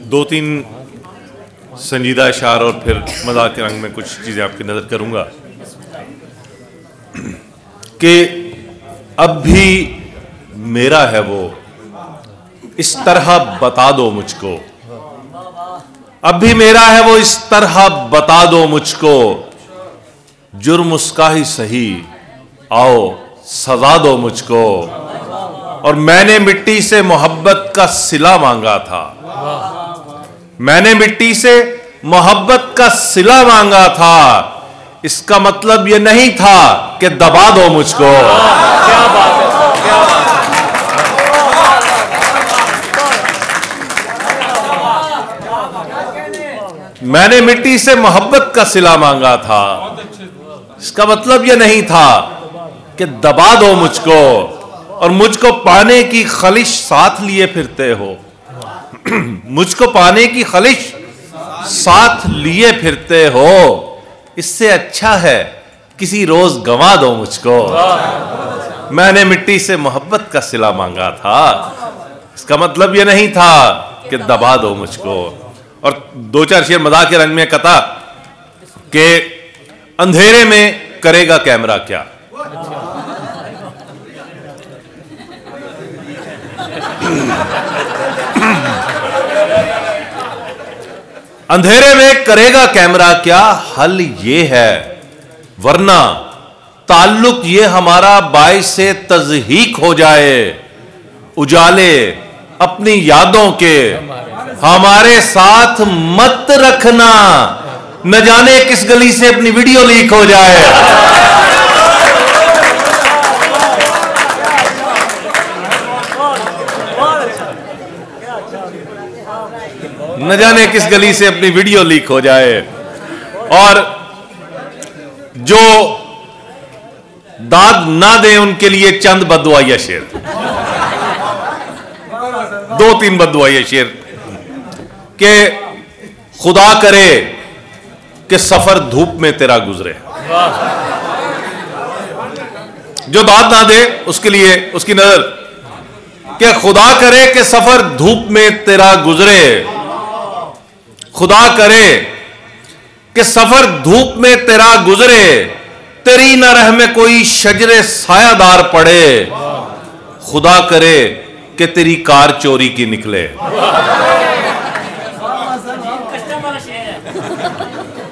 दो तीन संजीदा इशार और फिर मजाक के रंग में कुछ चीज़ें आपकी नज़र करूँगा कि अब भी मेरा है वो, इस तरह बता दो मुझको। अब भी मेरा है वो, इस तरह बता दो मुझको। जुर्म उसका ही सही, आओ सजा दो मुझको। और मैंने मिट्टी से मोहब्बत का सिला मांगा था, मैंने मिट्टी से मोहब्बत का सिला मांगा था। इसका मतलब यह नहीं था कि दबा दो मुझको। क्या बात है, क्या बात है। मैंने मिट्टी से मोहब्बत का सिला मांगा था, इसका मतलब यह नहीं था कि दबा दो मुझको। और मुझको पाने की खलिश साथ लिए फिरते हो, मुझको पाने की खलिश साथ लिए फिरते हो। इससे अच्छा है किसी रोज गंवा दो मुझको। मैंने मिट्टी से मोहब्बत का सिला मांगा था, इसका मतलब यह नहीं था कि दबा दो मुझको। और दो चार शेर मजाक के रंग में कथा कि अंधेरे में करेगा कैमरा क्या। अंधेरे में करेगा कैमरा क्या, हल ये है वरना ताल्लुक ये हमारा बाइसे तज़हीक हो जाए। उजाले अपनी यादों के हमारे साथ मत रखना, न जाने किस गली से अपनी वीडियो लीक हो जाए। न जाने किस गली से अपनी वीडियो लीक हो जाए। और जो दाद ना दे उनके लिए चंद बददुआया शेर, दो तीन बददुआया शेर कि खुदा करे कि सफर धूप में तेरा गुजरे। जो दाद ना दे उसके लिए उसकी नजर कि खुदा करे कि सफर धूप में तेरा गुजरे। खुदा करे कि सफर धूप में तेरा गुजरे, तेरी न रह में कोई शजरे सायादार पड़े। खुदा करे कि तेरी कार चोरी की निकले।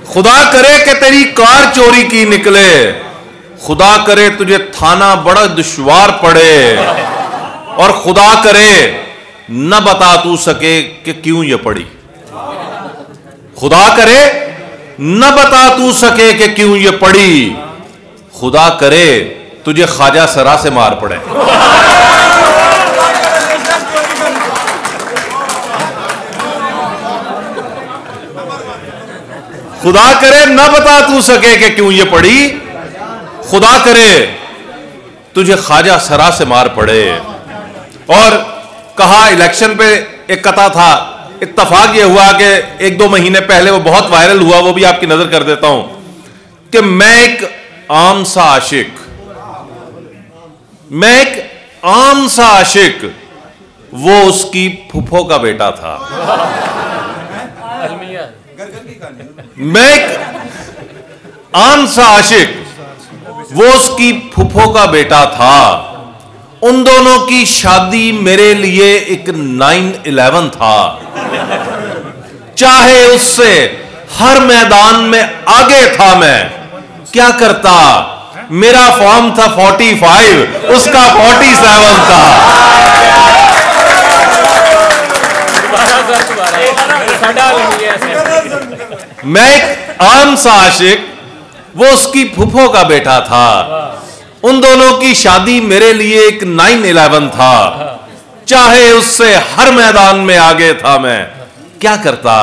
खुदा करे कि तेरी कार चोरी की निकले। खुदा करे तुझे थाना बड़ा दुश्वार पड़े। और खुदा करे न बता तू सके कि क्यों ये पड़ी। खुदा करे न बता तू सके कि क्यों ये पड़ी। खुदा करे तुझे ख्वाजा सरा से मार पड़े। खुदा करे न बता तू सके कि क्यों ये पड़ी। खुदा करे तुझे ख्वाजा सरा से मार पड़े। और कहा इलेक्शन पे एक कथा था, इत्तफाक ये हुआ कि एक दो महीने पहले वो बहुत वायरल हुआ, वो भी आपकी नजर कर देता हूं कि मैं एक आम सा आशिक, मैं एक आम सा आशिक, वो उसकी फुफो का बेटा था। मैं एक आम सा आशिक, वो उसकी फुफो का बेटा था। उन दोनों की शादी मेरे लिए एक 9/11 था। चाहे उससे हर मैदान में आगे था मैं, क्या करता। मेरा फॉर्म था 45, उसका 47 था। मैं एक आम सा आशिक, वो उसकी फुफो का बेटा था। उन दोनों की शादी मेरे लिए एक 9/11 था। चाहे उससे हर मैदान में आगे था मैं, क्या करता।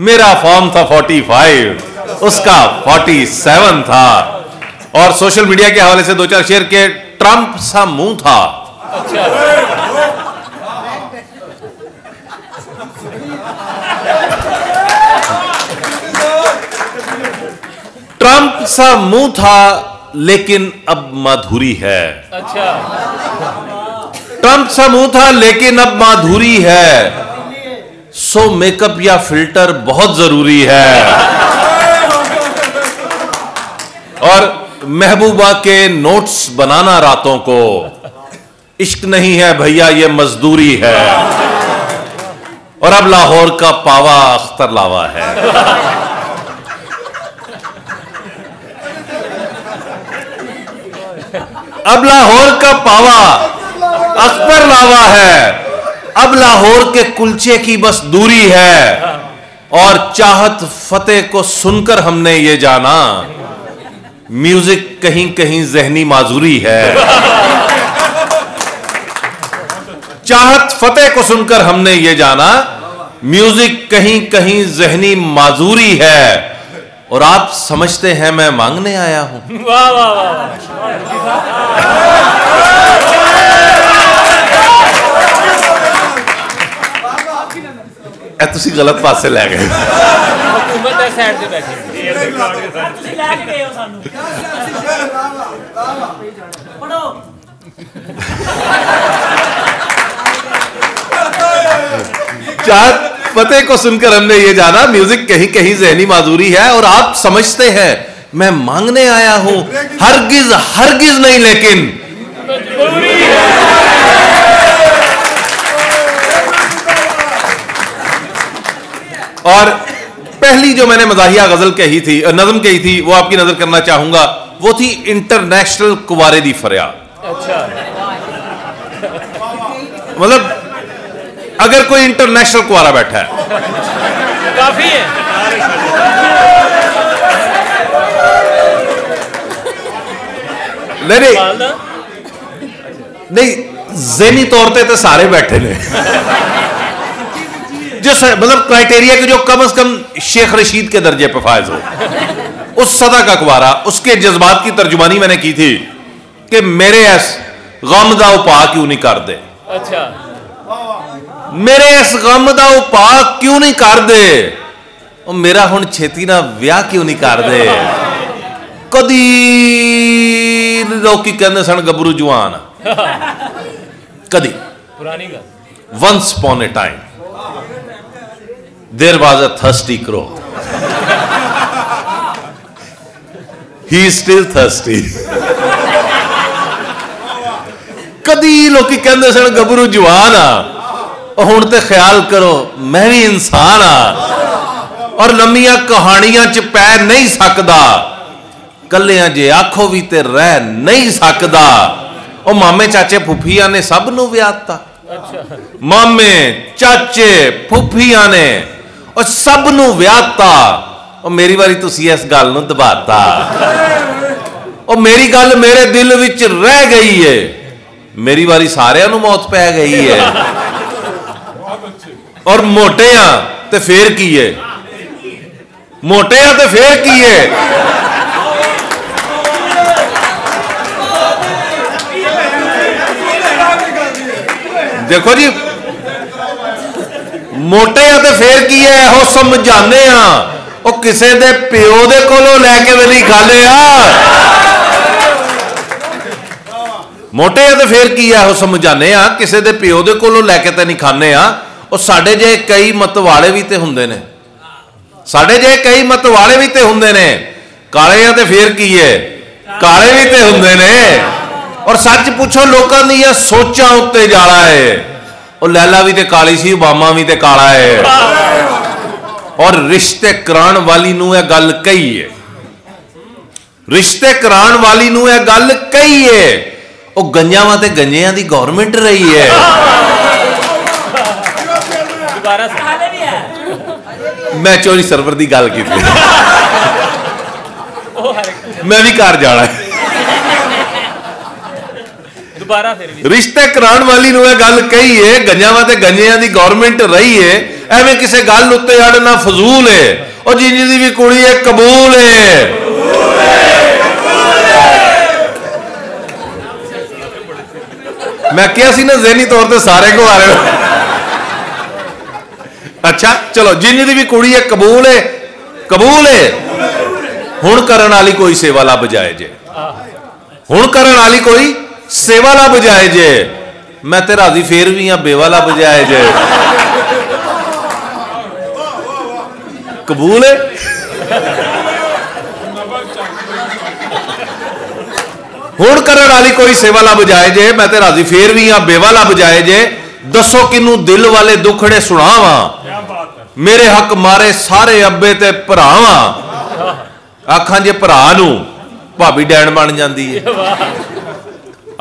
मेरा फॉर्म था 45, उसका 47 था। और सोशल मीडिया के हवाले से दो चार शेर के ट्रंप सा मुंह था। ट्रंप सा मुंह था लेकिन अब माधुरी है। अच्छा, ट्रंप सा मुंह था लेकिन अब माधुरी है। सो मेकअप या फिल्टर बहुत जरूरी है। और महबूबा के नोट्स बनाना रातों को इश्क नहीं है भैया, ये मजदूरी है। और अब लाहौर का पावा अख्तर लावा है। अब लाहौर का पावा अख्तर लावा है। अब लाहौर के कुलचे की बस दूरी है। और चाहत फतेह को सुनकर हमने ये जाना, म्यूजिक कहीं कहीं जहनी माजूरी है। चाहत फतेह को सुनकर हमने ये जाना, म्यूजिक कहीं कहीं जहनी माजूरी है। और आप समझते हैं मैं मांगने आया हूं। वाह वाह वाह। तुसी गलत पासे लै गए। हुकूमत है साइड से बैठी। चाहत फतेह को सुनकर हमने ये जाना, म्यूजिक कहीं कहीं जहनी माजूरी है। और आप समझते हैं मैं मांगने आया हूं, हरगिज हरगिज नहीं लेकिन और पहली जो मैंने मज़ाहिया गजल कही थी, नज़म कही थी, वो आपकी नजर करना चाहूंगा। वो थी इंटरनेशनल कुवारे दी फरियाद। अच्छा, मतलब अगर कोई इंटरनेशनल कुवारा बैठा है काफी है। नहीं, ज़हनी तौर पे तो सारे बैठे ने जो मतलब क्राइटेरिया के जो कम से कम शेख रशीद के दर्जे पे फायज हो, उस सदा का कुवारा। उसके जज्बात की तर्जुमानी मैंने की थी कि मेरे ऐस गम दा उपा क्यों नहीं कर दे। अच्छा, मेरे इस गम दा उपा क्यों नहीं कर दे, और मेरा हुण छेती ना विआह क्यों नहीं कर दे। कदी लोकी कहंदे सन गबरू जवान, कदी पुरानी गल। Once upon a time there was a thirsty crow, he is still thirsty. कदी लोकी कहंदे सन गबरू जवान आ, हुण ते ख्याल करो मैं भी इंसान आ और लम्मियां कहानियां च पै नहीं सकदा, कलियां जे आखो भी ते रह नहीं सकदा। और मामे चाचे फुफिया ने सब नू व्याहता। अच्छा, मामे चाचे फुफिया ने और सब नू व्याहता। और मेरी वारी तुसी इस गल नू दबाता, और मेरी गल मेरे दिल विच रह गई है। मेरी वारी सारियां नू मौत पै गई है। और मोटे आ ते फिर की है, मोटे आ ते फिर की है। देखो जी, मोटे आ ते फिर की है, हो समझाने आ, ओ किसे दे प्यो दे कोलों लैके ते नहीं खाने आ। मोटे आ ते फिर की है, हो समझाने आ, किसे दे प्यो दे कोलों लैके ते नहीं खाने आ। और साडे जे कई मतवाले भी ते हुंदे ने, साडे जे कई मतवाले भी ते हुंदे ने। काले आ ते फिर की है, काले भी ते हुंदे ने। और सच पूछो लोगों दी सोचा उत्ते जाला है। और लैला भी ते काली सी, ओबामा भी ते काला है। और रिश्ते कराण वाली नू यह गल कही है, रिश्ते कराण वाली नू यह गल कही है। वो गंजावां ते गंजियां दी गवर्नमेंट रही है। मैं चोरी सर्वर की गल की, मैं भी घर जाना है। दोबारा फिर भी रिश्ते कराण वाली नू गल कही है, गंजावां ते गंजियां दी गवर्नमेंट रही है। एवें किसे गल उत्ते अड़ना फजूल है। और जिंजी दी भी कुड़ी है कबूल है। मैं क्या सी ना ज़हनी तौर पे सारे को आ रहे हो। अच्छा चलो, जिंजी दी भी कुड़ी है कबूल है, कबूल है। हुण करन वाली कोई सेवा लब जाए जे, हुण करन वाली कोई सेवा लब जाए जे। मैं ते राजी फेर भी हाँ बेवा लब जाए जे। कबूल है। हुण करन वाली कोई सेवा लब जाए जे, मैं ते राजी फिर भी हाँ बेवा लब जाए जे, दसो किनू दिल वाले दुखड़े सुनावा, मेरे हक मारे सारे अब्बे ते भरावा। आखां जे भरा नू भाभी डैन बन जाती है,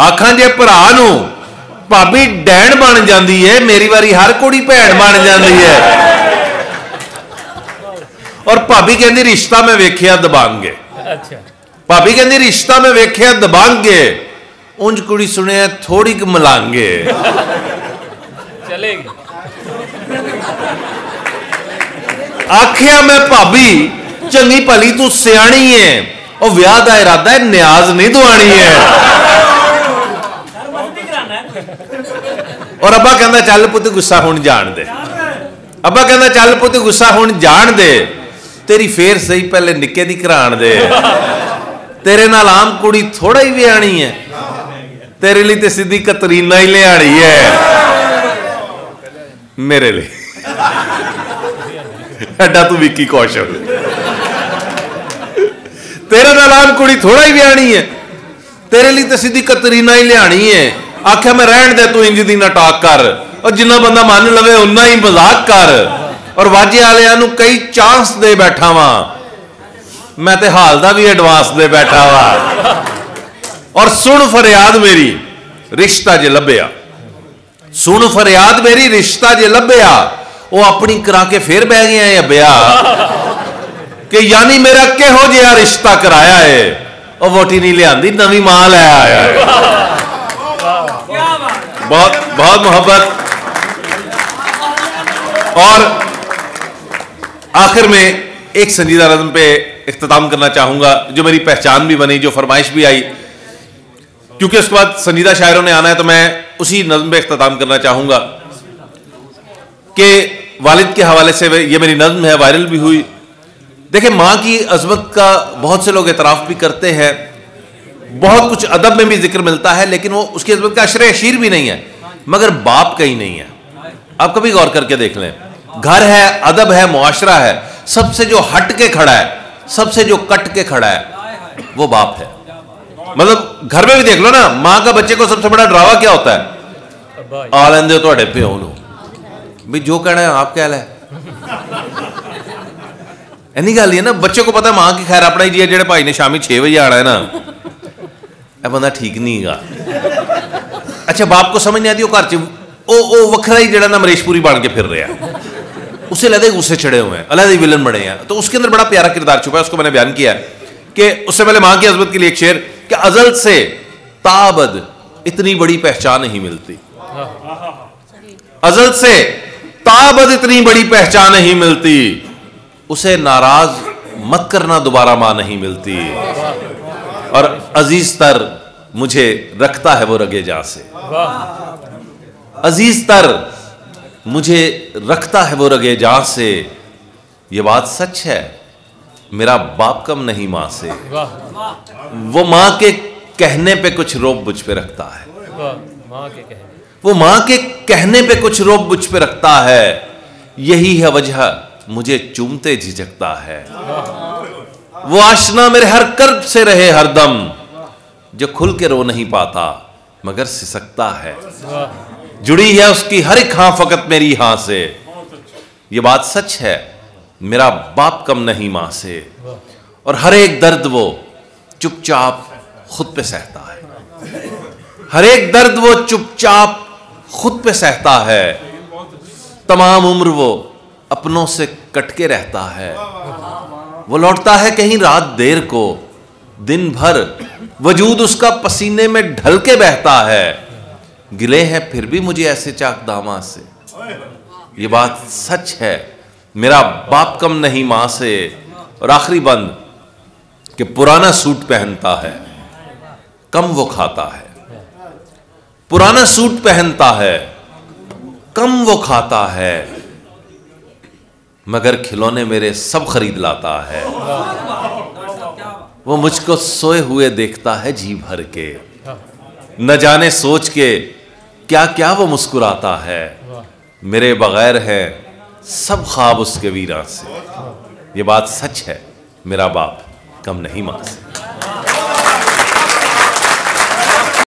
आखां जे भरा नू भाभी डैन बन जाती है, मेरी वारी हर कुड़ी भैन बन जाती है। और भाभी कहती रिश्ता मैं वेख्या दबांगे, भाभी कहती रिश्ता मैं वेख्या दबांगे, उंज कुड़ी सुने थोड़ी क मलांगे चलेगी। आखिया मैं भाभी चंगी भली तू सियाणी है, और ब्याह का इरादा है न्याज नहीं दुआनी है। और अब्बा कहता चल पुत गुस्सा हुण जान दे, अब्बा कहता चल पुत गुस्सा हुण जान दे, तेरी फेर सही पहले निक्के दी कराण दे, तेरे नाल आम कुड़ी थोड़ा ही व्याणी है, तेरे लिए ते सीधी कतरीना ही लियाणी है मेरे लिए। एडा तू विक्की कौशल, तेरे नाल आम कुड़ी थोड़ा ही व्याणी है, तेरे लिए ते सीधी कतरीना ही लियाणी है। आख्या मैं रहन दे तू इंज दी ना टाक कर, और जिन्ना बंदा मान लवे उन्ना ही मजाक कर, और वाजे वालियां नू कई चांस दे बैठा वा, मैं ते हाल दा भी एडवांस दे बैठा वा। और सुन फरियाद मेरी रिश्ता जे लभ्या, सुन फरियाद मेरी रिश्ता जे लभ्या, वो अपनी करा के फिर बह गया है ब्याह, कि यानी मेरा किहो जिहा रिश्ता कराया है, और वोटी नहीं लिया नवी मां लै आया है। बहुत बहुत मोहब्बत। और आखिर में एक संजीदा नज़्म पे इख्तिताम करना चाहूंगा, जो मेरी पहचान भी बनी, जो फरमाइश भी आई, क्योंकि उसके बाद संजीदा शायरों ने आना है, तो मैं उसी नज़्म पे इख्तिताम करना चाहूंगा कि वालिद के हवाले से ये मेरी नज़्म है, वायरल भी हुई। देखिए, माँ की अजमत का बहुत से लोग एतराफ़ भी करते हैं, बहुत कुछ अदब में भी जिक्र मिलता है, लेकिन वो उसकी अजमत का अशरे अशीर भी नहीं है, मगर बाप कहीं नहीं है। आप कभी गौर करके देख लें, घर है, अदब है, मुआशरा है, सबसे जो हट के खड़ा है, सबसे जो कट के खड़ा है, वो बाप है। मतलब घर में भी देख लो ना, माँ का बच्चे को सबसे बड़ा डरावा क्या होता है? आ लेंदे तो प्यो नूं भी जो कहना है आप कह लै, इन्नी गल ही है ना। बच्चे को पता है माँ की खैर अपना ही जी है, जेड़े भाई ने शामी 6 बजे आना है ना, यह बंदा ठीक नहीं गा। अच्छा, बाप को समझ नहीं आती, वो घर च ओ वखरा ही जेड़ा ना मरेशपुरी बन के फिर रहा है, उसे अलग गुस्से चढ़े हुए हैं, अलग ही विलन बने हैं। तो उसके अंदर बड़ा प्यारा किरदार छुपा है, उसको मैंने बयान किया है कि उससे पहले माँ की अजमत के लिए एक शेर, कि अजल से ताबद इतनी बड़ी पहचान नहीं मिलती, अजल से ताबद इतनी बड़ी पहचान नहीं मिलती, उसे नाराज मत करना दोबारा मां नहीं मिलती, और अजीज तर मुझे रखता है वो रगे जा से, अजीज तर मुझे रखता है वो रगे जा से, ये बात सच है मेरा बाप कम नहीं मां से, वो मां के कहने पे कुछ रोब मुझ पे रखता है, वो मां के कहने पे कुछ रोब मुझ पे रखता है, यही है वजह मुझे चूमते झिझकता है, वो आशना मेरे हर कर्ब से रहे हरदम, जो खुल के रो नहीं पाता मगर सिसकता है, जुड़ी है उसकी हर एक हाँ फकत मेरी हाँ से, ये बात सच है मेरा बाप कम नहीं मां से, और हर एक दर्द वो चुपचाप खुद पे सहता है, हर एक दर्द वो चुपचाप खुद पे सहता है, तमाम उम्र वो अपनों से कटके रहता है, वो लौटता है कहीं रात देर को, दिन भर वजूद उसका पसीने में ढल के बहता है, गिले हैं फिर भी मुझे ऐसे चाक दामा से, ये बात सच है मेरा बाप कम नहीं मां से। और आखिरी बंद कि पुराना सूट पहनता है कम वो खाता है, पुराना सूट पहनता है कम वो खाता है, मगर खिलौने मेरे सब खरीद लाता है, वो मुझको सोए हुए देखता है जी भर के, न जाने सोच के क्या क्या वो मुस्कुराता है, मेरे बगैर है सब ख्वाब उसके वीरा से। ये बात सच है, मेरा बाप कम नहीं मां से।